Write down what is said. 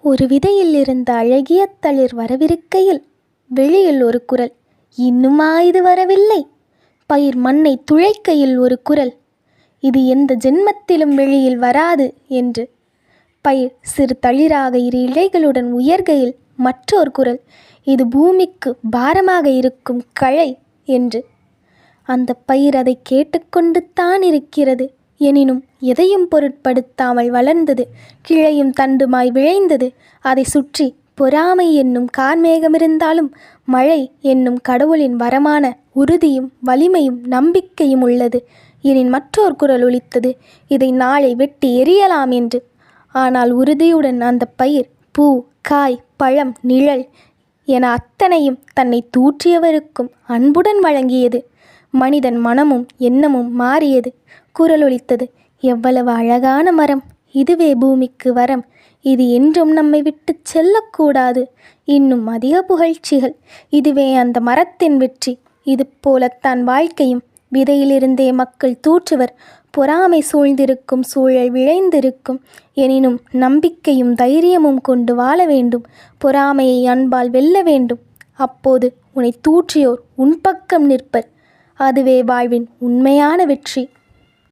ஒரு விதையில் இருந்த அழகிய தளிர் வரவிருக்கையில் வெளியில் ஒரு குரல், இன்னுமா இது வரவில்லை? பயிர் மண்ணை துளைக்கையில் ஒரு குரல், இது எந்த ஜென்மத்திலும் வெளியில் வராது என்று. பயிர் சிறு தளிராக இரு இலைகளுடன் உயர்கையில் மற்றொரு குரல், இது பூமிக்கு பாரமாக இருக்கும் களை என்று. அந்த பயிர் அதை கேட்டுக்கொண்டு தான் இருக்கிறது. எனினும் எதையும் பொருட்படுத்தாமல் வளர்ந்தது. கிளையும் தண்டுமாய் விளைந்தது. அதை சுற்றி பொறாமை என்னும் கார்மேகமிருந்தாலும் மழை என்னும் கடவுளின் வரமான உறுதியும் வலிமையும் நம்பிக்கையும் உள்ளது. எனின் மற்றொரு குரல் ஒலித்தது, இதை நாளை வெட்டி எறியலாம் என்று. ஆனால் உறுதியுடன் அந்த பயிர் பூ, காய், பழம், நிழல் என அத்தனையும் தன்னை தூற்றியவருக்கும் அன்புடன் வழங்கியது. மனிதன் மனமும் எண்ணமும் மாறியது. குரல் ஒலித்தது, எவ்வளவு அழகான மரம்! இதுவே பூமிக்கு வரம். இது என்றும் நம்மை விட்டு செல்லக்கூடாது. இன்னும் அதிக புகழ்ச்சிகள். இதுவே அந்த மரத்தின் வெற்றி. இது போலத்தான் வாழ்க்கையும். விதையிலிருந்தே மக்கள் தூற்றுவர். பொறாமை சூழ்ந்திருக்கும் சூழல் விளைந்திருக்கும். எனினும் நம்பிக்கையும் தைரியமும் கொண்டு வாழ வேண்டும். பொறாமையை அன்பால் வெல்ல வேண்டும். அப்போது உன்னை தூற்றியோர் உன் பக்கம் நிற்பர். அதுவே வாழ்வின் உண்மையான வெற்றி.